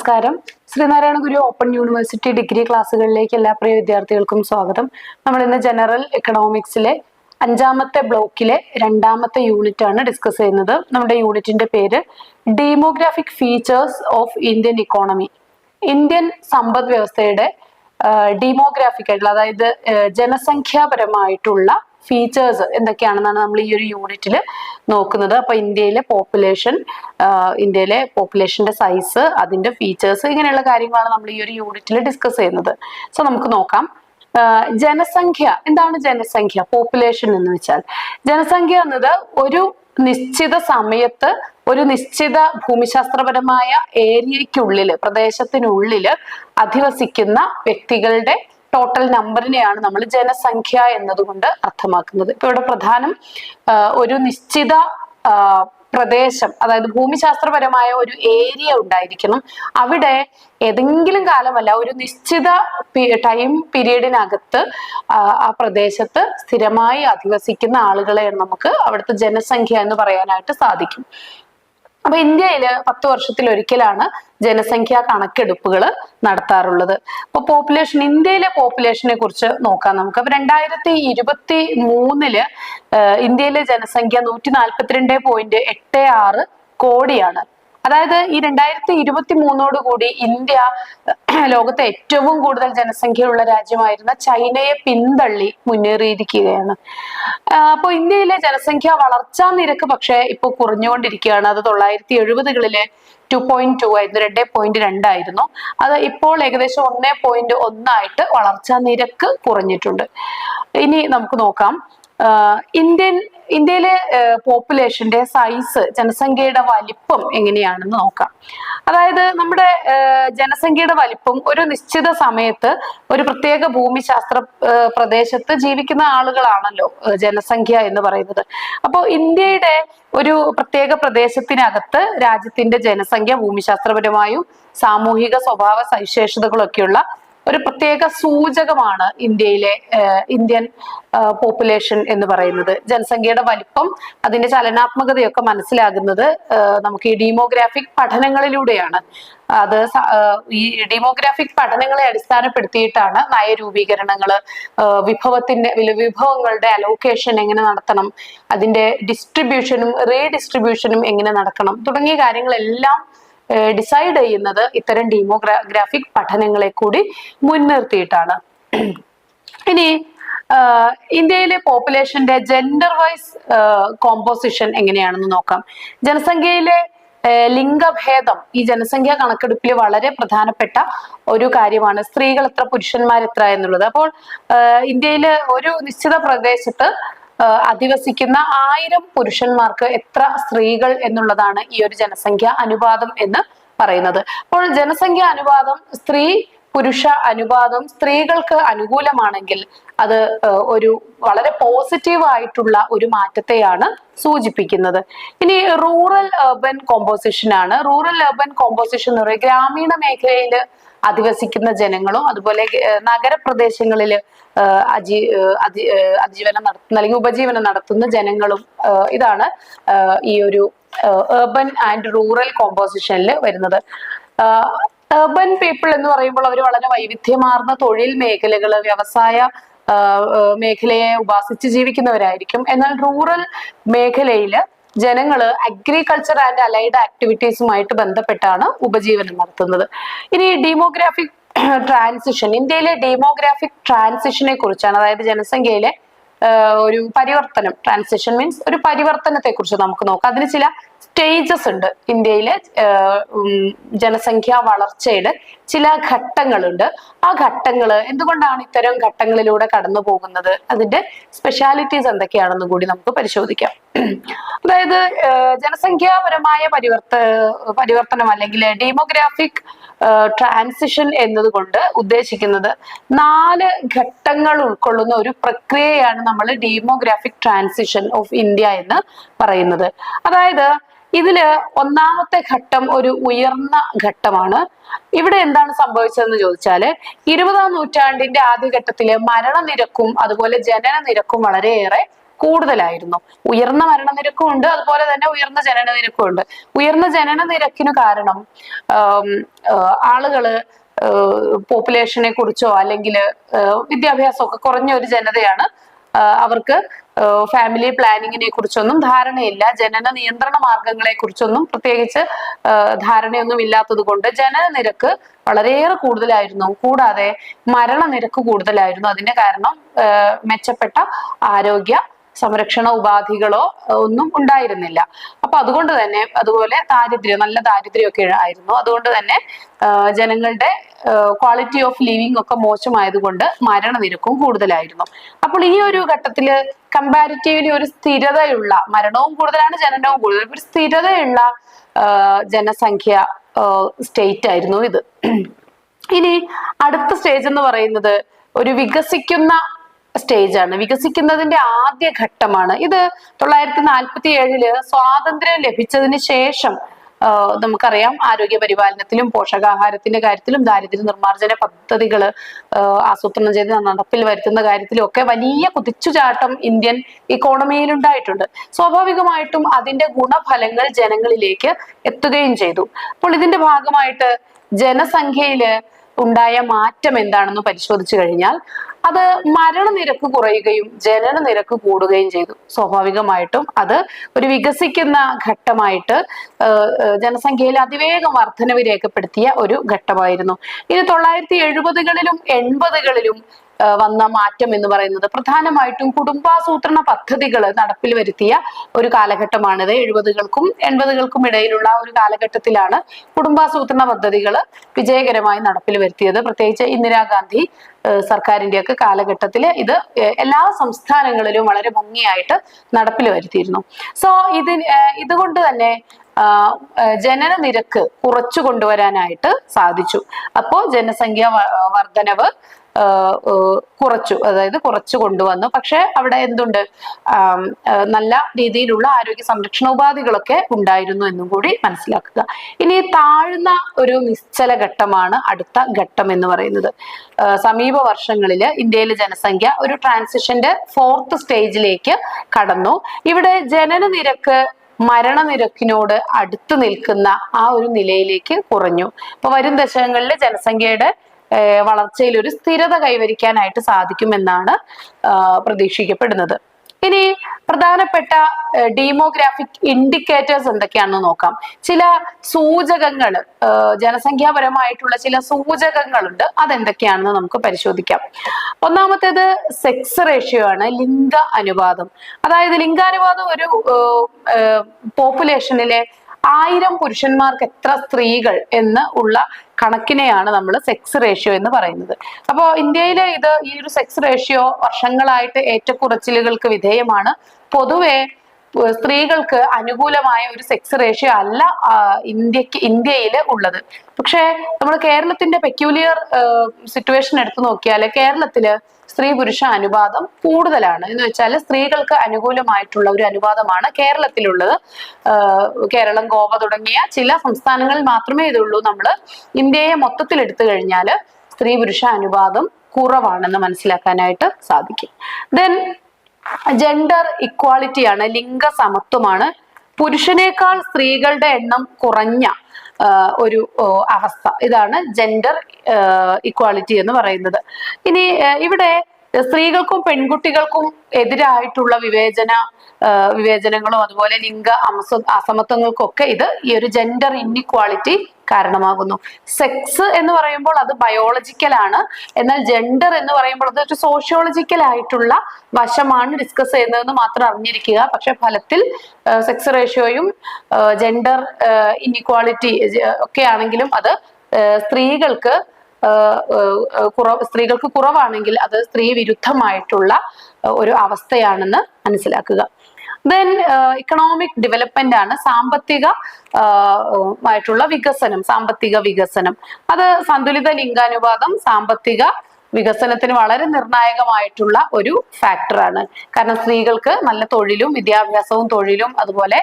നമസ്കാരം. ശ്രീനാരായണ ഗുരു open university degree ക്ലാസ്സുകളിലേക്ക് എല്ലാ പ്രിയ വിദ്യാർത്ഥികൾക്കും സ്വാഗതം. നമ്മൾ ഇന്ന് ജനറൽ എക്കണോമിക്സിലെ 5ാമത്തെ ബ്ലോക്കിലെ 2ാമത്തെ യൂണിറ്റ് ആണ് ഡിസ്കസ് ചെയ്യുന്നത്. നമ്മുടെ യൂണിറ്റിന്റെ പേര് demographic features of Indian economy. Indian സമ്പദ് വ്യവസ്ഥയുടെ ഡെമോഗ്രാഫിക് ആയിട്ടുള്ള, അതായത് ജനസംഖ്യാപരമായിട്ടുള്ള ഫീച്ചേഴ്സ് എന്തൊക്കെയാണെന്നാണ് നമ്മൾ ഈ ഒരു യൂണിറ്റിൽ നോക്കുന്നത്. അപ്പൊ ഇന്ത്യയിലെ പോപ്പുലേഷന്റെ സൈസ്, അതിന്റെ ഫീച്ചേഴ്സ്, ഇങ്ങനെയുള്ള കാര്യങ്ങളാണ് നമ്മൾ ഈ ഒരു യൂണിറ്റിൽ ഡിസ്കസ് ചെയ്യുന്നത്. സോ നമുക്ക് നോക്കാം. ജനസംഖ്യ എന്താണ്? ജനസംഖ്യ, പോപ്പുലേഷൻ എന്ന് വെച്ചാൽ, ജനസംഖ്യ എന്നത് ഒരു നിശ്ചിത സമയത്ത് ഒരു നിശ്ചിത ഭൂമിശാസ്ത്രപരമായ ഏരിയയ്ക്കുള്ളിൽ, പ്രദേശത്തിനുള്ളിൽ അധിവസിക്കുന്ന വ്യക്തികളുടെ ടോട്ടൽ നമ്പറിനെയാണ് നമ്മൾ ജനസംഖ്യ എന്നതുകൊണ്ട് അർത്ഥമാക്കുന്നത്. ഇപ്പൊ ഇവിടെ പ്രധാനം ഒരു നിശ്ചിത പ്രദേശം, അതായത് ഭൂമിശാസ്ത്രപരമായ ഒരു ഏരിയ ഉണ്ടായിരിക്കണം. അവിടെ ഏതെങ്കിലും കാലമല്ല, ഒരു നിശ്ചിത ടൈം പീരീഡിനകത്ത് ആ പ്രദേശത്ത് സ്ഥിരമായി അധിവസിക്കുന്ന ആളുകളെ നമുക്ക് അവിടുത്തെ ജനസംഖ്യ എന്ന് പറയാനായിട്ട് സാധിക്കും. അപ്പൊ ഇന്ത്യയില് 10 വർഷത്തിൽ ഒരിക്കലാണ് ജനസംഖ്യാ കണക്കെടുപ്പുകൾ നടത്താറുള്ളത്. അപ്പൊ ഇന്ത്യയിലെ പോപ്പുലേഷനെ കുറിച്ച് നോക്കാം നമുക്ക്. അപ്പൊ 2023 ഇന്ത്യയിലെ ജനസംഖ്യ 142.86 കോടിയാണ്. അതായത് ഈ 2023 കൂടി ഇന്ത്യ ലോകത്തെ ഏറ്റവും കൂടുതൽ ജനസംഖ്യയുള്ള രാജ്യമായിരുന്ന ചൈനയെ പിന്തള്ളി മുന്നേറിയിരിക്കുകയാണ്. അപ്പോൾ ഇന്ത്യയിലെ ജനസംഖ്യ വളർച്ചാ നിരക്ക് പക്ഷേ ഇപ്പോൾ കുറഞ്ഞുകൊണ്ടിരിക്കുകയാണ്. അത് 1970-കളിലെ 2.2 ആയിരുന്നു, 2.2 ആയിരുന്നു. അത് ഇപ്പോൾ ഏകദേശം 1.1 ആയിട്ട് വളർച്ചാ നിരക്ക് കുറഞ്ഞിട്ടുണ്ട്. ഇനി നമുക്ക് നോക്കാം ഇന്ത്യയിലെ പോപ്പുലേഷന്റെ സൈസ്, ജനസംഖ്യയുടെ വലിപ്പം എങ്ങനെയാണെന്ന് നോക്കാം. അതായത് നമ്മുടെ ജനസംഖ്യയുടെ വലിപ്പം ഒരു നിശ്ചിത സമയത്ത് ഒരു പ്രത്യേക ഭൂമിശാസ്ത്ര പ്രദേശത്ത് ജീവിക്കുന്ന ആളുകളാണല്ലോ ജനസംഖ്യ എന്ന് പറയുന്നത്. അപ്പോൾ ഇന്ത്യയുടെ ഒരു പ്രത്യേക പ്രദേശത്തിനകത്ത് രാജ്യത്തിന്റെ ജനസംഖ്യ ഭൂമിശാസ്ത്രപരമായും സാമൂഹിക സ്വഭാവ സവിശേഷതകളൊക്കെയുള്ള ഒരു പ്രത്യേക സൂചകമാണ് ഇന്ത്യൻ പോപ്പുലേഷൻ എന്ന് പറയുന്നത്. ജനസംഖ്യയുടെ വലിപ്പം, അതിന്റെ ചലനാത്മകതയൊക്കെ മനസ്സിലാകുന്നത് നമുക്ക് ഈ ഡെമോഗ്രാഫിക് പഠനങ്ങളിലൂടെയാണ്. ഈ ഡെമോഗ്രാഫിക് പഠനങ്ങളെ അടിസ്ഥാനപ്പെടുത്തിയിട്ടാണ് നയരൂപീകരണങ്ങള്, വിഭവങ്ങളുടെ അലോക്കേഷൻ എങ്ങനെ നടത്തണം, അതിന്റെ ഡിസ്ട്രിബ്യൂഷനും റീഡിസ്ട്രിബ്യൂഷനും എങ്ങനെ നടക്കണം തുടങ്ങിയ കാര്യങ്ങളെല്ലാം ഡിസൈഡ് ചെയ്യുന്നത് ഇത്തരം ഡെമോഗ്രാഫിക് പഠനങ്ങളെ കൂടി മുൻനിർത്തിയിട്ടാണ്. ഇനി ഇന്ത്യയിലെ പോപ്പുലേഷന്റെ ജെൻഡർ വൈസ് കോമ്പോസിഷൻ എങ്ങനെയാണെന്ന് നോക്കാം. ജനസംഖ്യയിലെ ലിംഗഭേദം ഈ ജനസംഖ്യാ കണക്കെടുപ്പിൽ വളരെ പ്രധാനപ്പെട്ട ഒരു കാര്യമാണ്. സ്ത്രീകൾ എത്ര, പുരുഷന്മാർ എത്ര എന്നുള്ളത്. അപ്പോൾ ഇന്ത്യയിലെ ഒരു നിശ്ചിത പ്രദേശത്ത് അധിവസിക്കുന്ന 1000 പുരുഷന്മാർക്ക് എത്ര സ്ത്രീകൾ എന്നുള്ളതാണ് ഈ ഒരു ജനസംഖ്യ അനുപാതം എന്ന് പറയുന്നത്. അപ്പോൾ ജനസംഖ്യ അനുപാതം, സ്ത്രീ പുരുഷ അനുപാതം സ്ത്രീകൾക്ക് അനുകൂലമാണെങ്കിൽ അത് ഒരു വളരെ പോസിറ്റീവ് ആയിട്ടുള്ള ഒരു മാറ്റത്തെയാണ് സൂചിപ്പിക്കുന്നത്. ഇനി റൂറൽ അർബൻ കോമ്പോസിഷൻ ആണ്. റൂറൽ അർബൻ കോമ്പോസിഷൻ എന്ന് പറയുന്നത് ഗ്രാമീണ മേഖലയിൽ അധിവസിക്കുന്ന ജനങ്ങളും അതുപോലെ നഗരപ്രദേശങ്ങളിൽ അതിജീവനം നടത്തുന്ന അല്ലെങ്കിൽ ഉപജീവനം നടത്തുന്ന ജനങ്ങളും, ഇതാണ് ഈ ഒരു അർബൻ ആൻഡ് റൂറൽ കോമ്പോസിഷനിൽ വരുന്നത്. അർബൻ പീപ്പിൾ എന്ന് പറയുമ്പോൾ അവർ വളരെ വൈവിധ്യമാർന്ന തൊഴിൽ മേഖലകള്, വ്യവസായ മേഖലയെ ഉപാസിച്ച് ജീവിക്കുന്നവരായിരിക്കും. എന്നാൽ റൂറൽ മേഖലയില് ജനങ്ങള് അഗ്രികൾച്ചർ ആൻഡ് അലൈഡ് ആക്ടിവിറ്റീസുമായിട്ട് ബന്ധപ്പെട്ടാണ് ഉപജീവനം നടത്തുന്നത്. ഇനി ഡെമോഗ്രാഫിക് ട്രാൻസിഷൻ, ഇന്ത്യയിലെ ഡെമോഗ്രാഫിക് ട്രാൻസിഷനെ കുറിച്ചാണ്. അതായത് ജനസംഖ്യയിലെ ഒരു പരിവർത്തനം, ട്രാൻസിഷൻ മീൻസ് ഒരു പരിവർത്തനത്തെ കുറിച്ച് നമുക്ക് നോക്കാം. അതിന് ചില സ്റ്റേജസ് ഉണ്ട്. ഇന്ത്യയിലെ ജനസംഖ്യാ വളർച്ചയുടെ ചില ഘട്ടങ്ങളുണ്ട്. ആ ഘട്ടങ്ങൾ എന്തുകൊണ്ടാണ് ഇത്തരം ഘട്ടങ്ങളിലൂടെ കടന്നു പോകുന്നത്, അതിന്റെ സ്പെഷ്യാലിറ്റീസ് എന്തൊക്കെയാണെന്ന് കൂടി നമുക്ക് പരിശോധിക്കാം. അതായത് ജനസംഖ്യാപരമായ പരിവർത്തനം അല്ലെങ്കിൽ ഡെമോഗ്രാഫിക് ട്രാൻസിഷൻ എന്നതുകൊണ്ട് ഉദ്ദേശിക്കുന്നത് 4 ഘട്ടങ്ങൾ ഉൾക്കൊള്ളുന്ന ഒരു പ്രക്രിയയാണ് നമ്മൾ ഡെമോഗ്രാഫിക് ട്രാൻസിഷൻ ഓഫ് ഇന്ത്യ എന്ന് പറയുന്നത്. അതായത് ഇതില് 1ാമത്തെ ഘട്ടം ഒരു ഉയർന്ന ഘട്ടമാണ്. ഇവിടെ എന്താണ് സംഭവിച്ചതെന്ന് ചോദിച്ചാല് 20ാം നൂറ്റാണ്ടിന്റെ ആദ്യഘട്ടത്തില് മരണനിരക്കും അതുപോലെ ജനന നിരക്കും വളരെയേറെ കൂടുതലായിരുന്നു. ഉയർന്ന മരണനിരക്കും ഉണ്ട്, അതുപോലെ തന്നെ ഉയർന്ന ജനനനിരക്കും ഉണ്ട്. ഉയർന്ന ജനനനിരക്കിന് കാരണം ആളുകള് പോപ്പുലേഷനെ കുറിച്ചോ അല്ലെങ്കിൽ വിദ്യാഭ്യാസമൊക്കെ കുറഞ്ഞ ഒരു ജനതയാണ്. അവർക്ക് ഫാമിലി പ്ലാനിങ്ങിനെ കുറിച്ചൊന്നും ധാരണയില്ല, ജനന നിയന്ത്രണ മാർഗങ്ങളെ കുറിച്ചൊന്നും പ്രത്യേകിച്ച് ധാരണയൊന്നും ഇല്ലാത്തത് കൊണ്ട് ജനനനിരക്ക് വളരെയേറെ കൂടുതലായിരുന്നു. കൂടാതെ മരണനിരക്ക് കൂടുതലായിരുന്നു. അതിന്റെ കാരണം മെച്ചപ്പെട്ട ആരോഗ്യ സംരക്ഷണ ഉപാധികളോ ഒന്നും ഉണ്ടായിരുന്നില്ല. അപ്പൊ അതുകൊണ്ട് തന്നെ, അതുപോലെ ദാരിദ്ര്യം, നല്ല ദാരിദ്ര്യമൊക്കെ ആയിരുന്നു. അതുകൊണ്ട് തന്നെ ജനങ്ങളുടെ ക്വാളിറ്റി ഓഫ് ലിവിങ് ഒക്കെ മോശമായതുകൊണ്ട് മരണനിരക്കും കൂടുതലായിരുന്നു. അപ്പോൾ ഈ ഒരു ഘട്ടത്തില് കമ്പാരിറ്റീവ്ലി ഒരു സ്ഥിരതയുള്ള, മരണവും കൂടുതലാണ് ജനനവും കൂടുതൽ, ഒരു സ്ഥിരതയുള്ള ജനസംഖ്യ സ്റ്റേറ്റ് ആയിരുന്നു ഇത്. ഇനി അടുത്ത സ്റ്റേജ് എന്ന് പറയുന്നത് ഒരു വികസിക്കുന്ന സ്റ്റേജ് ആണ്, വികസിക്കുന്നതിന്റെ ആദ്യ ഘട്ടമാണ് ഇത്. 1947 സ്വാതന്ത്ര്യം ലഭിച്ചതിന് ശേഷം നമുക്കറിയാം, ആരോഗ്യ പരിപാലനത്തിലും പോഷകാഹാരത്തിന്റെ കാര്യത്തിലും ദാരിദ്ര്യ നിർമ്മാർജ്ജന പദ്ധതികൾ ആസൂത്രണം ചെയ്ത് നടപ്പിൽ വരുത്തുന്ന കാര്യത്തിലും ഒക്കെ വലിയ കുതിച്ചുചാട്ടം ഇന്ത്യൻ ഇക്കോണമിയിൽ ഉണ്ടായിട്ടുണ്ട്. സ്വാഭാവികമായിട്ടും അതിന്റെ ഗുണഫലങ്ങൾ ജനങ്ങളിലേക്ക് എത്തുകയും ചെയ്തു. അപ്പോൾ ഇതിന്റെ ഭാഗമായിട്ട് ജനസംഖ്യയില് ഉണ്ടായ മാറ്റം എന്താണെന്ന് പരിശോധിച്ചു കഴിഞ്ഞാൽ അത് മരണനിരക്ക് കുറയുകയും ജനനനിരക്ക് കൂടുകയും ചെയ്തു. സ്വാഭാവികമായിട്ടും അത് ഒരു വികസിക്കുന്ന ഘട്ടമായിട്ട് ജനസംഖ്യയിൽ അതിവേഗം വർധനവ് രേഖപ്പെടുത്തിയ ഒരു ഘട്ടമായിരുന്നു. ഇനി 1970-കളിലും 80-കളിലും വന്ന മാറ്റം എന്ന് പറയുന്നത് പ്രധാനമായിട്ടും കുടുംബാസൂത്രണ പദ്ധതികൾ നടപ്പിൽ വരുത്തിയ ഒരു കാലഘട്ടമാണിത്. 70-കൾക്കും 80-കൾക്കും ഇടയിലുള്ള ഒരു കാലഘട്ടത്തിലാണ് കുടുംബാസൂത്രണ പദ്ധതികൾ വിജയകരമായി നടപ്പിൽ വരുത്തിയത്. പ്രത്യേകിച്ച് ഇന്ദിരാഗാന്ധി സർക്കാരിന്റെയൊക്കെ കാലഘട്ടത്തിൽ ഇത് എല്ലാ സംസ്ഥാനങ്ങളിലും വളരെ ഭംഗിയായിട്ട് നടപ്പിൽ വരുത്തിയിരുന്നു. സോ ഇതുകൊണ്ട് തന്നെ ജനന നിരക്ക് കുറച്ചു കൊണ്ടുവരാനായിട്ട് സാധിച്ചു. അപ്പോൾ ജനസംഖ്യ വർധനവ് കുറച്ചു, അതായത് കുറച്ചു കൊണ്ടുവന്നു. പക്ഷെ അവിടെ എന്തുണ്ട്, നല്ല രീതിയിലുള്ള ആരോഗ്യ സംരക്ഷണ ഉപാധികളൊക്കെ ഉണ്ടായിരുന്നു എന്നും കൂടി മനസ്സിലാക്കുക. ഇനി താഴ്ന്ന ഒരു നിശ്ചല ഘട്ടമാണ് അടുത്ത ഘട്ടം എന്ന് പറയുന്നത്. സമീപ വർഷങ്ങളിൽ ഇന്ത്യയിലെ ജനസംഖ്യ ഒരു ട്രാൻസിഷന്റെ 4th സ്റ്റേജിലേക്ക് കടന്നു. ഇവിടെ ജനന നിരക്ക് മരണനിരക്കിനോട് അടുത്ത് നിൽക്കുന്ന ആ ഒരു നിലയിലേക്ക് കുറഞ്ഞു. അപ്പൊ വരും ദശകങ്ങളിൽ ജനസംഖ്യയുടെ വളർച്ചയിൽ ഒരു സ്ഥിരത കൈവരിക്കാനായിട്ട് സാധിക്കുമെന്നാണ് പ്രതീക്ഷിക്കപ്പെടുന്നത്. ഇനി പ്രധാനപ്പെട്ട ഡീമോഗ്രാഫിക് ഇൻഡിക്കേറ്റേഴ്സ് എന്തൊക്കെയാണെന്ന് നോക്കാം. ചില സൂചകങ്ങൾ, ജനസംഖ്യാപരമായിട്ടുള്ള ചില സൂചകങ്ങളുണ്ട്, അതെന്തൊക്കെയാണെന്ന് നമുക്ക് പരിശോധിക്കാം. ഒന്നാമത്തേത് സെക്സ് റേഷ്യോ ആണ്, ലിംഗ അനുപാതം. അതായത് ലിംഗാനുപാതം ഒരു പോപ്പുലേഷനിലെ 1000 പുരുഷന്മാർക്ക് എത്ര സ്ത്രീകൾ എന്ന് ഉള്ള കണക്കിനെയാണ് നമ്മൾ സെക്സ് റേഷ്യോ എന്ന് പറയുന്നത്. അപ്പോൾ ഇന്ത്യയിലെ ഈ ഒരു സെക്സ് റേഷ്യോ വർഷങ്ങളായിട്ട് ഏറ്റക്കുറച്ചിലുകൾക്ക് വിധേയമാണ്. പൊതുവെ സ്ത്രീകൾക്ക് അനുകൂലമായ ഒരു സെക്സ് റേഷ്യോ അല്ല ഇന്ത്യയിൽ ഉള്ളത്. പക്ഷേ നമ്മൾ കേരളത്തിന്റെ പെക്യൂലിയർ സിറ്റുവേഷൻ എടുത്തു നോക്കിയാൽ കേരളത്തില് സ്ത്രീ പുരുഷ അനുപാതം കൂടുതലാണ്. എന്ന് വെച്ചാൽ സ്ത്രീകൾക്ക് അനുകൂലമായിട്ടുള്ള ഒരു അനുപാതമാണ് കേരളത്തിലുള്ളത്. കേരളം, ഗോവ തുടങ്ങിയ ചില സംസ്ഥാനങ്ങളിൽ മാത്രമേ ഇതുള്ളൂ. നമ്മൾ ഇന്ത്യയെ മൊത്തത്തിൽ എടുത്തു കഴിഞ്ഞാൽ സ്ത്രീ പുരുഷ അനുപാതം കുറവാണെന്ന് മനസ്സിലാക്കാനായിട്ട് സാധിക്കും. ദെൻ ജെൻഡർ ഇക്വാളിറ്റി ആണ്, ലിംഗ സമത്വമാണ്. പുരുഷനേക്കാൾ സ്ത്രീകളുടെ എണ്ണം കുറഞ്ഞ ഒരു അവസ്ഥ, ഇതാണ് ജെൻഡർ ഇക്വാളിറ്റി എന്ന് പറയുന്നത്. ഇനി ഇവിടെ സ്ത്രീകൾക്കും പെൺകുട്ടികൾക്കും എതിരായിട്ടുള്ള വിവേചനങ്ങളും അതുപോലെ ലിംഗ അസമത്വങ്ങൾക്കൊക്കെ ഈ ഒരു ജെൻഡർ ഇൻഇക്വാളിറ്റി കാരണമാകുന്നു. സെക്സ് എന്ന് പറയുമ്പോൾ അത് ബയോളജിക്കലാണ്, എന്നാൽ ജെൻഡർ എന്ന് പറയുമ്പോൾ അത് ഒരു സോഷ്യോളജിക്കൽ ആയിട്ടുള്ള വശമാണ് ഡിസ്കസ് ചെയ്യുന്നതെന്ന് മാത്രം അറിഞ്ഞിരിക്കുക. പക്ഷെ ഫലത്തിൽ സെക്സ് റേഷ്യോയും ജെൻഡർ ഇൻഇക്വാളിറ്റി ഒക്കെ ആണെങ്കിലും അത് സ്ത്രീകൾക്ക് കുറവാണെങ്കിൽ അത് സ്ത്രീ വിരുദ്ധമായിട്ടുള്ള ഒരു അവസ്ഥയാണെന്ന് മനസ്സിലാക്കുക. ദെൻ ഇക്കണോമിക് ഡെവലപ്മെന്റ് ആണ്, സാമ്പത്തികമായിട്ടുള്ള വികസനം. സാമ്പത്തിക വികസനം അത് സന്തുലിത ലിംഗാനുപാതം സാമ്പത്തിക വികസനത്തിന് വളരെ നിർണായകമായിട്ടുള്ള ഒരു ഫാക്ടറാണ്. കാരണം സ്ത്രീകൾക്ക് നല്ല തൊഴിലും വിദ്യാഭ്യാസവും തൊഴിലും അതുപോലെ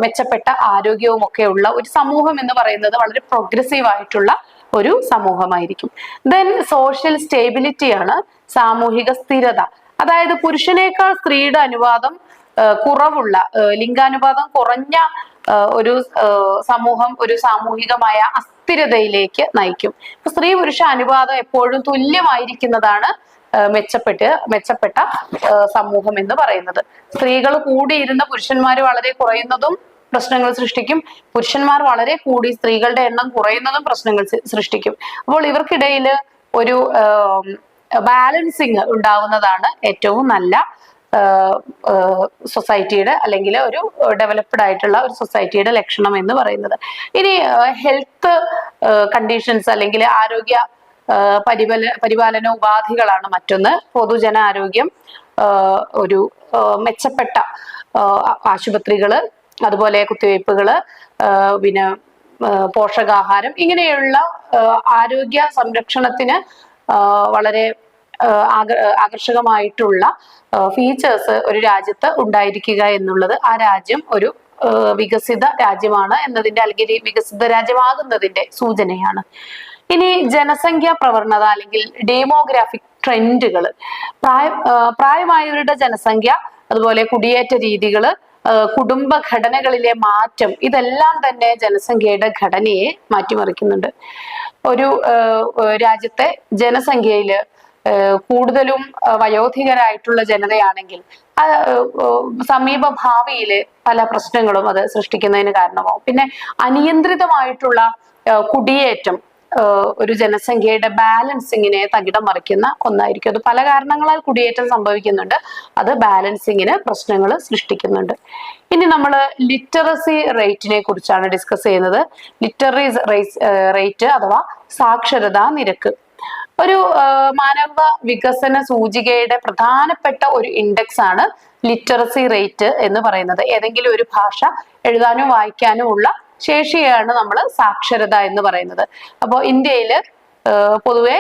മെച്ചപ്പെട്ട ആരോഗ്യവും ഒക്കെ ഉള്ള ഒരു സമൂഹം എന്ന് പറയുന്നത് വളരെ പ്രോഗ്രസീവ് ആയിട്ടുള്ള ഒരു സമൂഹമായിരിക്കും. ദെൻ സോഷ്യൽ സ്റ്റേബിലിറ്റി ആണ്, സാമൂഹിക സ്ഥിരത. അതായത് പുരുഷനേക്കാൾ സ്ത്രീയുടെ അനുപാതം കുറവുള്ള, ലിംഗാനുപാതം കുറഞ്ഞ ഒരു സമൂഹം ഒരു സാമൂഹികമായ അസ്ഥിരതയിലേക്ക് നയിക്കും. സ്ത്രീ പുരുഷ അനുപാതം എപ്പോഴും തുല്യമായിരിക്കുന്നതാണ് മെച്ചപ്പെട്ട സമൂഹം എന്ന് പറയുന്നത്. സ്ത്രീകൾ കൂടിയിരുന്ന പുരുഷന്മാർ വളരെ കുറയുന്നതും പ്രശ്നങ്ങൾ സൃഷ്ടിക്കും. പുരുഷന്മാർ വളരെ കൂടി സ്ത്രീകളുടെ എണ്ണം കുറയുന്നതും പ്രശ്നങ്ങൾ സൃഷ്ടിക്കും. അപ്പോൾ ഇവർക്കിടയിൽ ഒരു ബാലൻസിങ് ഉണ്ടാവുന്നതാണ് ഏറ്റവും നല്ല സൊസൈറ്റിയുടെ അല്ലെങ്കിൽ ഒരു ഡെവലപ്ഡ് ആയിട്ടുള്ള ഒരു സൊസൈറ്റിയുടെ ലക്ഷണം എന്ന് പറയുന്നത്. ഇനി ഹെൽത്ത് കണ്ടീഷൻസ് അല്ലെങ്കിൽ ആരോഗ്യ പരിപാലന ഉപാധികളാണ് മറ്റൊന്ന്. പൊതുജനാരോഗ്യം, ഒരു മെച്ചപ്പെട്ട ആശുപത്രികള്, അതുപോലെ കുത്തിവയ്പ്പുകള്, പിന്നെ പോഷകാഹാരം, ഇങ്ങനെയുള്ള ആരോഗ്യ സംരക്ഷണത്തിന് വളരെ ആകർഷകമായിട്ടുള്ള ഫീച്ചേഴ്സ് ഒരു രാജ്യത്ത് ഉണ്ടായിരിക്കുക എന്നുള്ളത് ആ രാജ്യം ഒരു വികസിത രാജ്യമാണ് എന്നതിന്റെ അല്ലെങ്കിൽ വികസിത രാജ്യമാകുന്നതിന്റെ സൂചനയാണ്. ഇനി ജനസംഖ്യാ പ്രവണത അല്ലെങ്കിൽ ഡെമോഗ്രാഫിക് ട്രെൻഡുകൾ, പ്രായമായവരുടെ ജനസംഖ്യ, അതുപോലെ കുടിയേറ്റ രീതികള്, കുടുംബ ഘടനകളിലെ മാറ്റം, ഇതെല്ലാം തന്നെ ജനസംഖ്യയുടെ ഘടനയെ മാറ്റിമറിക്കുന്നുണ്ട്. ഒരു രാജ്യത്തെ ജനസംഖ്യയില് കൂടുതലും വയോധികരായിട്ടുള്ള ജനതയാണെങ്കിൽ സമീപ ഭാവിയില് പല പ്രശ്നങ്ങളും അത് സൃഷ്ടിക്കുന്നതിന് കാരണമാവും. പിന്നെ അനിയന്ത്രിതമായിട്ടുള്ള കുടിയേറ്റം ഒരു ജനസംഖ്യയുടെ ബാലൻസിങ്ങിനെ തകിടം മറിക്കുന്ന ഒന്നായിരിക്കും. അത് പല കാരണങ്ങളാൽ കുടിയേറ്റം സംഭവിക്കുന്നുണ്ട്, അത് ബാലൻസിങ്ങിന് പ്രശ്നങ്ങൾ സൃഷ്ടിക്കുന്നുണ്ട്. ഇനി നമ്മൾ ലിറ്ററസി റേറ്റിനെ കുറിച്ചാണ് ഡിസ്കസ് ചെയ്യുന്നത്. ലിറ്ററസി റേറ്റ് അഥവാ സാക്ഷരതാ നിരക്ക് ഒരു മാനവ വികസന സൂചികയുടെ പ്രധാനപ്പെട്ട ഒരു ഇൻഡെക്സ് ആണ് ലിറ്ററസി റേറ്റ് എന്ന് പറയുന്നത്. ഏതെങ്കിലും ഒരു ഭാഷ എഴുതാനും വായിക്കാനും ഉള്ള ശേഷിയാണ് നമ്മൾ സാക്ഷരത എന്ന് പറയുന്നത്. അപ്പോൾ ഇന്ത്യയിൽ പൊതുവെ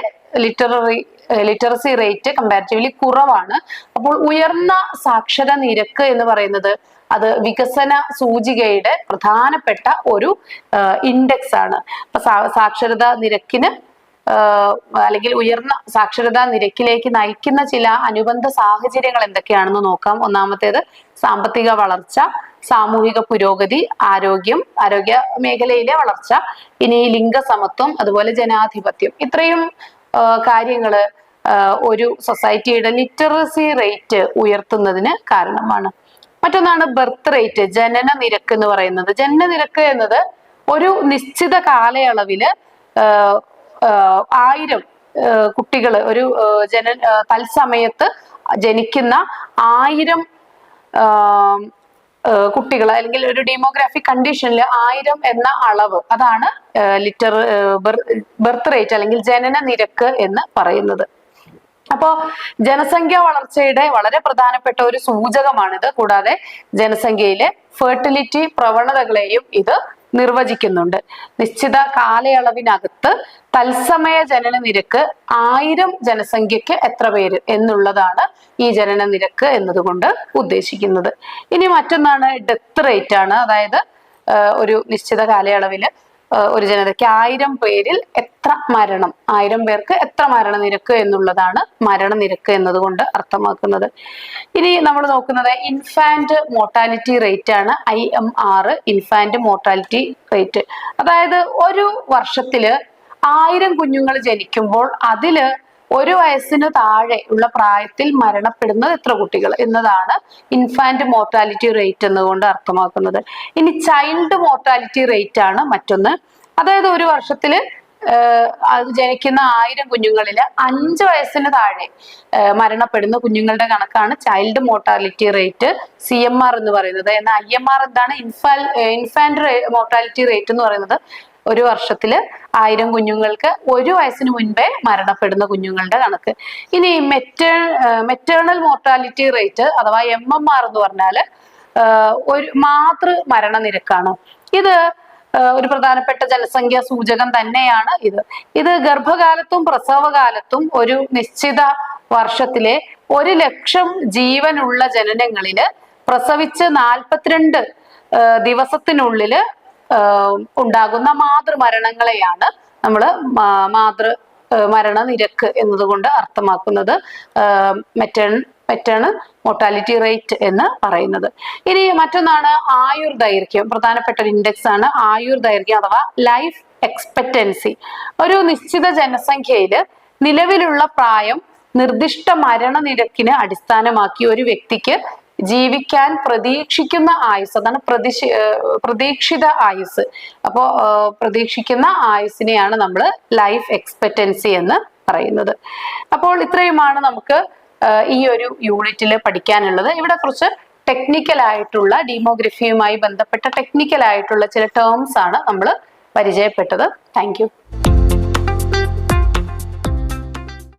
ലിറ്ററസി റേറ്റ് കമ്പാരിറ്റീവ്ലി കുറവാണ്. അപ്പോൾ ഉയർന്ന സാക്ഷര നിരക്ക് എന്ന് പറയുന്നത് അത് വികസന സൂചികയുടെ പ്രധാനപ്പെട്ട ഒരു ഇൻഡെക്സ് ആണ്. അപ്പൊ സാക്ഷരതാ നിരക്കിന് അല്ലെങ്കിൽ ഉയർന്ന സാക്ഷരതാ നിരക്കിലേക്ക് നയിക്കുന്ന ചില അനുബന്ധ സാഹചര്യങ്ങൾ എന്തൊക്കെയാണെന്ന് നോക്കാം. ഒന്നാമത്തേത് സാമ്പത്തിക വളർച്ച, സാമൂഹിക പുരോഗതി, ആരോഗ്യ മേഖലയിലെ വളർച്ച, ഇനി ലിംഗസമത്വം, അതുപോലെ ജനാധിപത്യം. ഇത്രയും കാര്യങ്ങള് ഒരു സൊസൈറ്റിയുടെ ലിറ്ററസി റേറ്റ് ഉയർത്തുന്നതിന് കാരണമാണ്. മറ്റൊന്നാണ് ബർത്ത് റേറ്റ്, ജനന നിരക്ക് എന്ന് പറയുന്നത്. ജനന നിരക്ക് എന്നത് ഒരു നിശ്ചിത കാലയളവില് 1000 കുട്ടികൾ ഒരു തത്സമയത്ത് ജനിക്കുന്ന 1000 കുട്ടികൾ അല്ലെങ്കിൽ ഒരു ഡെമോഗ്രാഫിക് കണ്ടീഷനിൽ 1000 എന്ന അളവ്, അതാണ് ബർത്ത് റേറ്റ് അല്ലെങ്കിൽ ജനന നിരക്ക് എന്ന് പറയുന്നത്. അപ്പോ ജനസംഖ്യാ വളർച്ചയുടെ വളരെ പ്രധാനപ്പെട്ട ഒരു സൂചകമാണിത്. കൂടാതെ ജനസംഖ്യയിലെ ഫെർട്ടിലിറ്റി പ്രവണതകളെയും ഇത് നിർവചിക്കുന്നുണ്ട്. നിശ്ചിത കാലയളവിനകത്ത് തത്സമയ ജനന നിരക്ക് 1000 ജനസംഖ്യക്ക് എത്ര പേര് എന്നുള്ളതാണ് ഈ ജനന നിരക്ക് എന്നതുകൊണ്ട് ഉദ്ദേശിക്കുന്നത്. ഇനി മറ്റൊന്നാണ് ഡെത്ത് റേറ്റ് ആണ്. അതായത് ഒരു നിശ്ചിത കാലയളവില് ഒരു ജനതയ്ക്ക് 1000 പേരിൽ എത്ര മരണം, 1000 പേർക്ക് എത്ര മരണനിരക്ക് എന്നുള്ളതാണ് മരണനിരക്ക് എന്നതുകൊണ്ട് അർത്ഥമാക്കുന്നത്. ഇനി നമ്മൾ നോക്കുന്നത് ഇൻഫാന്റ് മോർട്ടാലിറ്റി റേറ്റ് ആണ്, IMR, ഇൻഫാന്റ് മോർട്ടാലിറ്റി റേറ്റ്. അതായത് ഒരു വർഷത്തില് 1000 കുഞ്ഞുങ്ങൾ ജനിക്കുമ്പോൾ അതില് 1 വയസ്സിന് താഴെ ഉള്ള പ്രായത്തിൽ മരണപ്പെടുന്നത് എത്ര കുട്ടികൾ എന്നതാണ് ഇൻഫാന്റ് മോർട്ടാലിറ്റി റേറ്റ് എന്നുകൊണ്ട് അർത്ഥമാക്കുന്നത്. ഇനി ചൈൽഡ് മോർട്ടാലിറ്റി റേറ്റ് ആണ് മറ്റൊന്ന്. അതായത് ഒരു വർഷത്തില് ജനിക്കുന്ന 1000 കുഞ്ഞുങ്ങളില് 5 വയസ്സിന് താഴെ മരണപ്പെടുന്ന കുഞ്ഞുങ്ങളുടെ കണക്കാണ് ചൈൽഡ് മോർട്ടാലിറ്റി റേറ്റ്, CMR എന്ന് പറയുന്നത്. എന്നാൽ IMR എന്താണ്? ഇൻഫാന്റ് മോർട്ടാലിറ്റി റേറ്റ് എന്ന് പറയുന്നത് ഒരു വർഷത്തില് 1000 കുഞ്ഞുങ്ങൾക്ക് 1 വയസ്സിന് മുൻപേ മരണപ്പെടുന്ന കുഞ്ഞുങ്ങളുടെ കണക്ക്. ഇനി മെറ്റേണൽ മോർട്ടാലിറ്റി റേറ്റ് അഥവാ MMR എന്ന് പറഞ്ഞാല് ഒരു മാതൃ മരണനിരക്കാണ്. ഇത് ഒരു പ്രധാനപ്പെട്ട ജനസംഖ്യാ സൂചകം തന്നെയാണ്. ഇത് ഗർഭകാലത്തും പ്രസവകാലത്തും ഒരു നിശ്ചിത വർഷത്തിലെ 100,000 ജീവനുള്ള ജനനങ്ങളില് പ്രസവിച്ച് 42 ദിവസത്തിനുള്ളില് ഉണ്ടാകുന്ന മാതൃമരണങ്ങളെയാണ് നമ്മൾ മരണ നിരക്ക് എന്നതുകൊണ്ട് അർത്ഥമാക്കുന്നത്. മെറ്റേണൽ മോർട്ടാലിറ്റി റേറ്റ് എന്ന് പറയുന്നത്. ഇനി മറ്റൊന്നാണ് ആയുർദൈർഘ്യം. പ്രധാനപ്പെട്ട ഒരു ഇൻഡെക്സ് ആണ് ആയുർദൈർഘ്യം അഥവാ ലൈഫ് എക്സ്പെക്റ്റൻസി. ഒരു നിശ്ചിത ജനസംഖ്യയിൽ നിലവിലുള്ള പ്രായം നിർദ്ദിഷ്ട മരണനിരക്കിനെ അടിസ്ഥാനമാക്കി ഒരു വ്യക്തിക്ക് ജീവിക്കാൻ പ്രതീക്ഷിക്കുന്ന ആയുസ്, അതാണ് പ്രതീക്ഷിത ആയുസ്. അപ്പോ പ്രതീക്ഷിക്കുന്ന ആയുസിനെയാണ് നമ്മൾ ലൈഫ് എക്സ്പെക്റ്റൻസി എന്ന് പറയുന്നത്. അപ്പോൾ ഇത്രയുമാണ് നമുക്ക് ഈ ഒരു യൂണിറ്റിൽ പഠിക്കാനുള്ളത്. ഇവിടെ കുറച്ച് ടെക്നിക്കൽ ആയിട്ടുള്ള ഡെമോഗ്രഫിയുമായി ബന്ധപ്പെട്ട ടെക്നിക്കൽ ആയിട്ടുള്ള ചില ടേംസ് ആണ് നമ്മൾ പരിചയപ്പെട്ടത്. Thank you.